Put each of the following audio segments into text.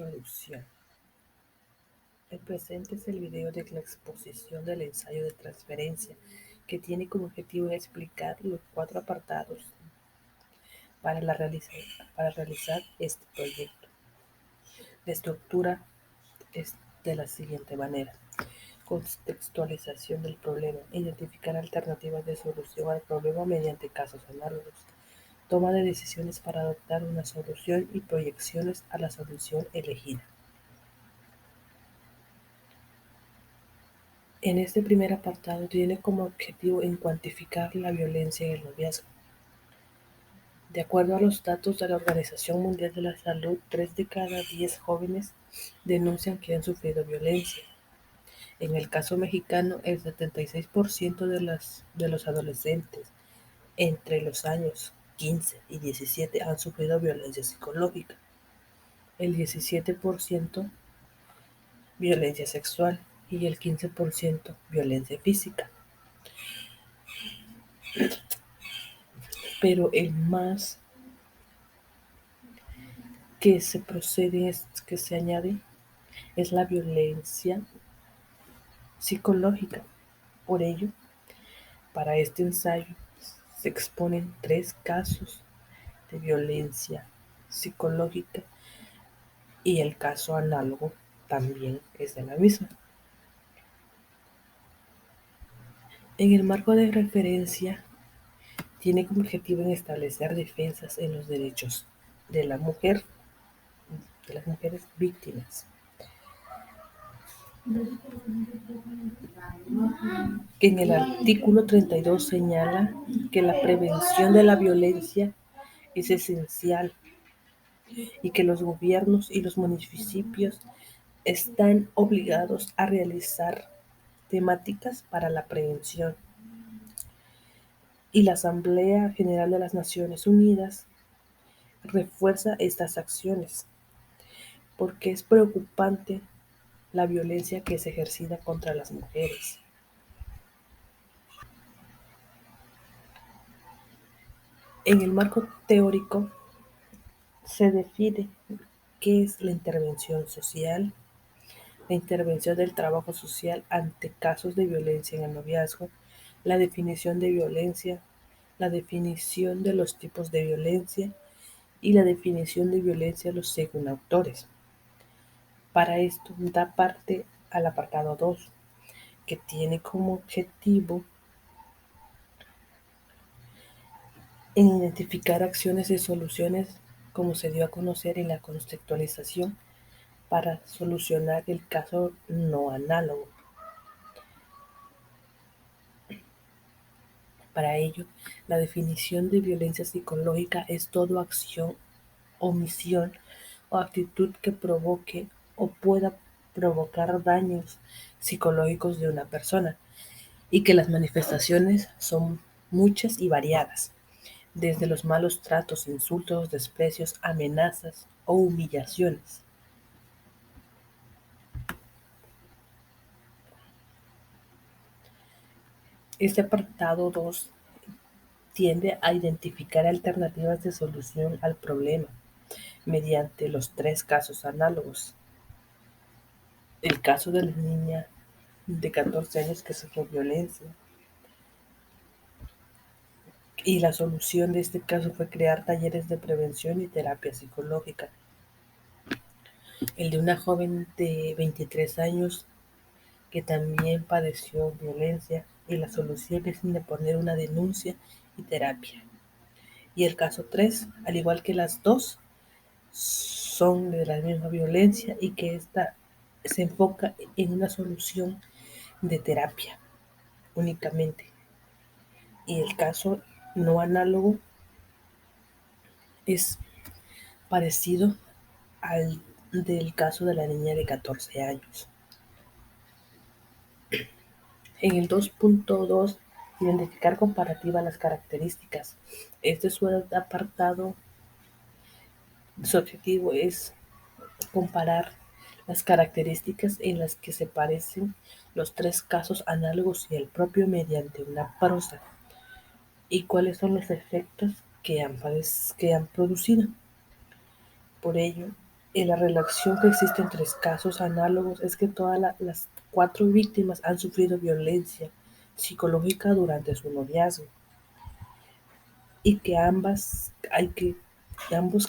Introducción. El presente es el video de la exposición del ensayo de transferencia, que tiene como objetivo explicar los 4 apartados para realizar este proyecto. La estructura es de la siguiente manera: contextualización del problema, identificar alternativas de solución al problema mediante casos análogos, toma de decisiones para adoptar una solución y proyecciones a la solución elegida. En este primer apartado tiene como objetivo en cuantificar la violencia en el noviazgo. De acuerdo a los datos de la Organización Mundial de la Salud, 3 de cada 10 jóvenes denuncian que han sufrido violencia. En el caso mexicano, el 76% de los adolescentes entre los años 15 y 17 han sufrido violencia psicológica, el 17% violencia sexual y el 15% violencia física. Pero el más que se añade es la violencia psicológica. Por ello, para este ensayo se exponen 3 casos de violencia psicológica y el caso análogo también es de la misma. En el marco de referencia tiene como objetivo en establecer defensas en los derechos de la mujer, de las mujeres víctimas, que en el artículo 32 señala que la prevención de la violencia es esencial y que los gobiernos y los municipios están obligados a realizar temáticas para la prevención. Y la Asamblea General de las Naciones Unidas refuerza estas acciones porque es preocupante la violencia que es ejercida contra las mujeres. En el marco teórico se define qué es la intervención social, la intervención del trabajo social ante casos de violencia en el noviazgo, la definición de violencia, la definición de los tipos de violencia y la definición de violencia según autores. Para esto da parte al apartado 2, que tiene como objetivo en identificar acciones y soluciones como se dio a conocer en la contextualización para solucionar el caso no análogo. Para ello, la definición de violencia psicológica es toda acción, omisión o actitud que provoque o pueda provocar daños psicológicos de una persona, y que las manifestaciones son muchas y variadas, desde los malos tratos, insultos, desprecios, amenazas o humillaciones. Este apartado 2 tiende a identificar alternativas de solución al problema mediante los 3 casos análogos. El caso de la niña de 14 años que sufrió violencia, y la solución de este caso fue crear talleres de prevención y terapia psicológica. El de una joven de 23 años que también padeció violencia, y la solución es interponer una denuncia y terapia. Y el caso 3, al igual que las dos, son de la misma violencia y que esta se enfoca en una solución de terapia únicamente. Y el caso no análogo es parecido al del caso de la niña de 14 años. En el 2.2, identificar comparativa las características. Este su apartado, su objetivo es comparar las características en las que se parecen los 3 casos análogos y el propio mediante una prosa, y cuáles son los efectos que han producido. Por ello, En la relación que existe entre casos análogos es que todas las cuatro víctimas han sufrido violencia psicológica durante su noviazgo y que ambos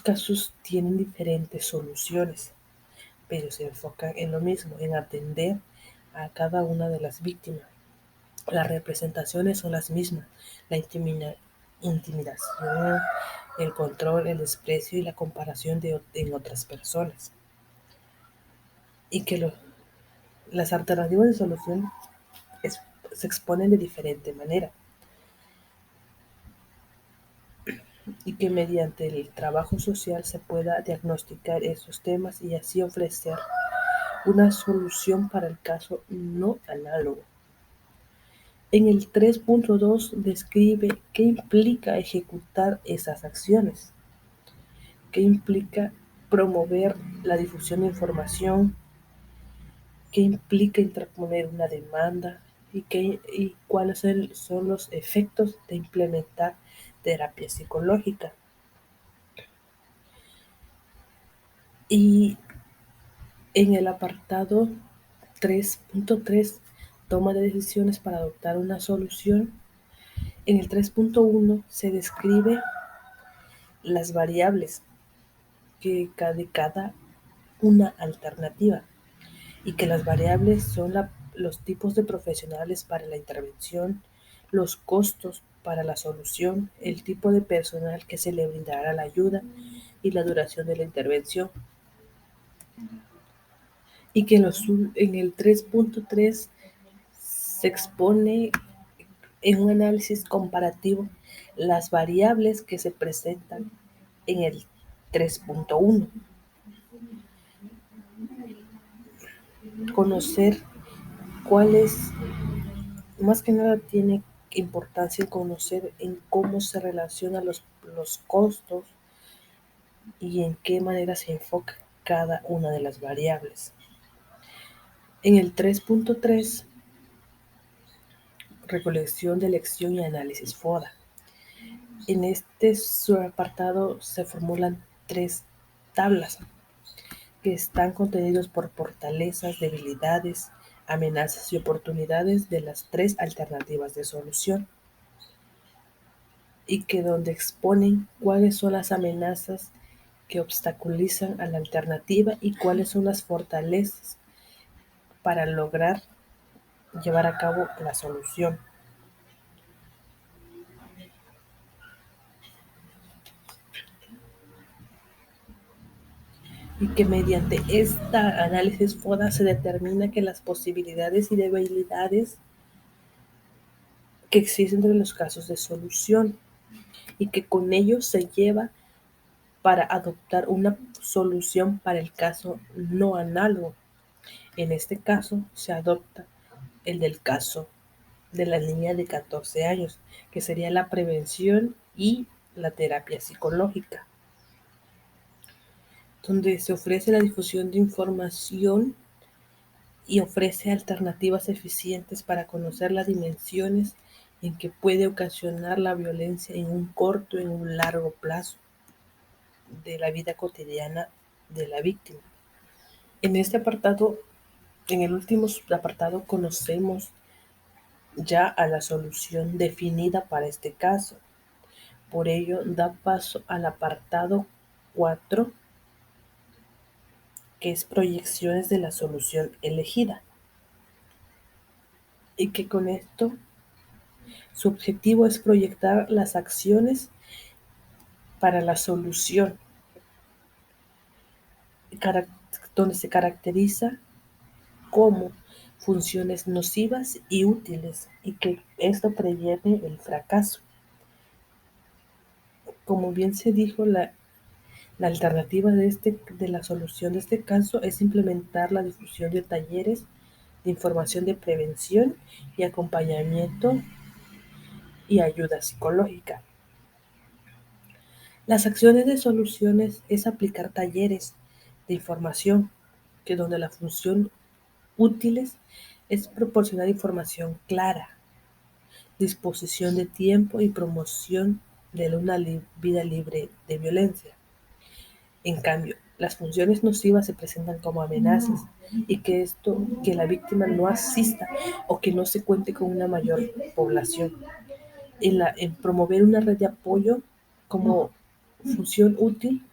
casos tienen diferentes soluciones, pero se enfocan en lo mismo, en atender a cada una de las víctimas. Las representaciones son las mismas: la intimidación, el control, el desprecio y la comparación en otras personas. Y que las alternativas de solución es- se exponen de diferente manera, y que mediante el trabajo social se pueda diagnosticar esos temas y así ofrecer una solución para el caso no análogo. En el 3.2 describe qué implica ejecutar esas acciones, qué implica promover la difusión de información, qué implica interponer una demanda y cuáles son los efectos de implementar terapia psicológica. Y en el apartado 3.3, toma de decisiones para adoptar una solución. En el 3.1 se describe las variables de cada una alternativa, y que las variables son los tipos de profesionales para la intervención, los costos para la solución, el tipo de personal que se le brindará la ayuda y la duración de la intervención. Y que en el 3.3 se expone en un análisis comparativo las variables que se presentan en el 3.1. Conocer cuáles, más que nada tiene importancia conocer en cómo se relacionan los costos y en qué manera se enfoca cada una de las variables. En el 3.3, recolección de lección y análisis FODA. En este subapartado se formulan tres tablas que están contenidos por fortalezas, debilidades, amenazas y oportunidades de las tres alternativas de solución, y que donde exponen cuáles son las amenazas que obstaculizan a la alternativa y cuáles son las fortalezas para lograr llevar a cabo la solución. Y que mediante esta análisis FODA se determina que las posibilidades y debilidades que existen entre los casos de solución, y que con ello se lleva para adoptar una solución para el caso no análogo. En este caso se adopta el del caso de la niña de 14 años, que sería la prevención y la terapia psicológica, donde se ofrece la difusión de información y ofrece alternativas eficientes para conocer las dimensiones en que puede ocasionar la violencia en un corto y en un largo plazo de la vida cotidiana de la víctima. En este apartado, en el último apartado, conocemos ya a la solución definida para este caso. Por ello, da paso al apartado 4, que es proyecciones de la solución elegida. Y que con esto su objetivo es proyectar las acciones para la solución, donde se caracteriza como funciones nocivas y útiles, y que esto previene el fracaso. Como bien se dijo, la alternativa de la solución de este caso es implementar la difusión de talleres de información de prevención y acompañamiento y ayuda psicológica. Las acciones de soluciones es aplicar talleres de información, que donde la función útiles es proporcionar información clara, disposición de tiempo y promoción de una vida libre de violencia. En cambio, Las funciones nocivas se presentan como amenazas y que la víctima no asista o que no se cuente con una mayor población. En promover una red de apoyo como función útil,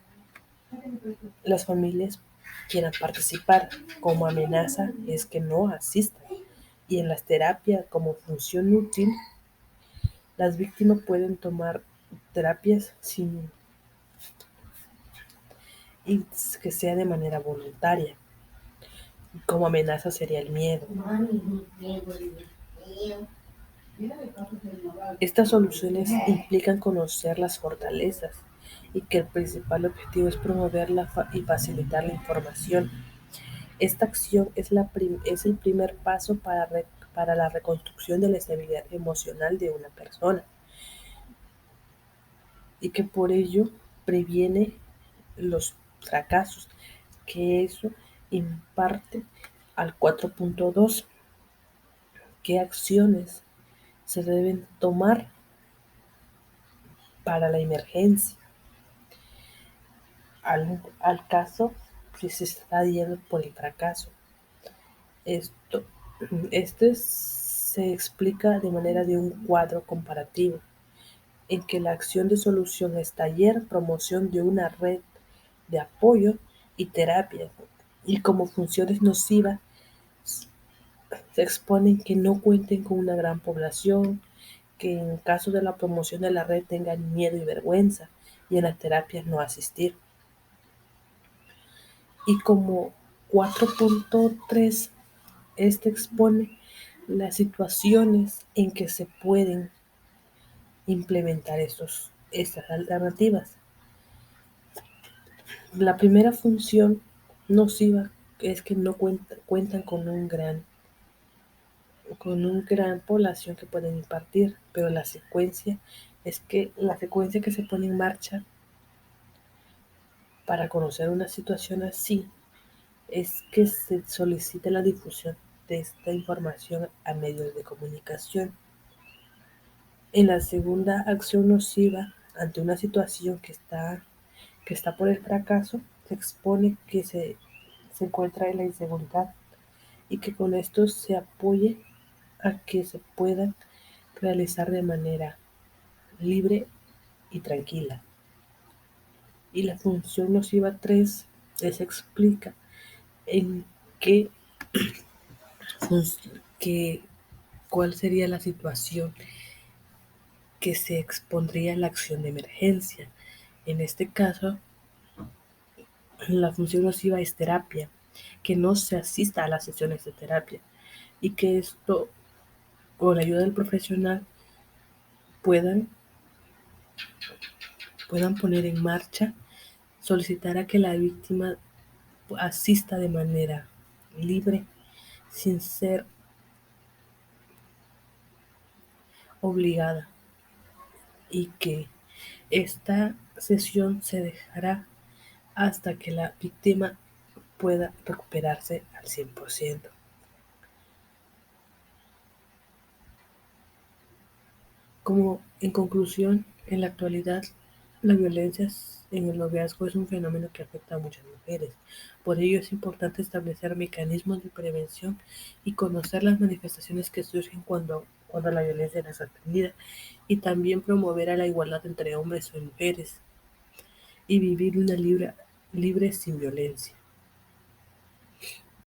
las familias quieran participar. Como amenaza es que no asistan. Y en las terapias como función útil, las víctimas pueden tomar terapias sin y que sea de manera voluntaria. Como amenaza sería el miedo. Estas soluciones implican conocer las fortalezas y que el principal objetivo es promover y facilitar la información. Esta acción es el primer paso para la reconstrucción de la estabilidad emocional de una persona y que por ello previene los fracasos, que eso imparte al 4.2. ¿Qué acciones se deben tomar para la emergencia? Al caso, si se está yendo por el fracaso. Esto, se explica de manera de un cuadro comparativo, en que la acción de solución es taller, promoción de una red de apoyo y terapia, y como funciones nocivas se exponen que no cuenten con una gran población, que en caso de la promoción de la red tengan miedo y vergüenza, y en las terapias no asistir. Y como 4.3, este expone las situaciones en que se pueden implementar estas alternativas. La primera función nociva es que no cuentan con un gran población que pueden impartir, pero la secuencia que se pone en marcha para conocer una situación así es que se solicite la difusión de esta información a medios de comunicación. En la segunda acción nociva, ante una situación que está por el fracaso, se expone que se encuentra en la inseguridad y que con esto se apoye a que se puedan realizar de manera libre y tranquila. Y la función nociva 3 les explica en qué, que, cuál sería la situación que se expondría la acción de emergencia. En este caso, la función nociva es terapia, que no se asista a las sesiones de terapia y que esto, con la ayuda del profesional, puedan, puedan poner en marcha, solicitar a que la víctima asista de manera libre, sin ser obligada, y que esta sesión se dejará hasta que la víctima pueda recuperarse al 100%. Como en conclusión, en la actualidad, la violencia en el noviazgo es un fenómeno que afecta a muchas mujeres. Por ello es importante establecer mecanismos de prevención y conocer las manifestaciones que surgen cuando la violencia no es atendida, y también promover a la igualdad entre hombres y mujeres y vivir una libre sin violencia.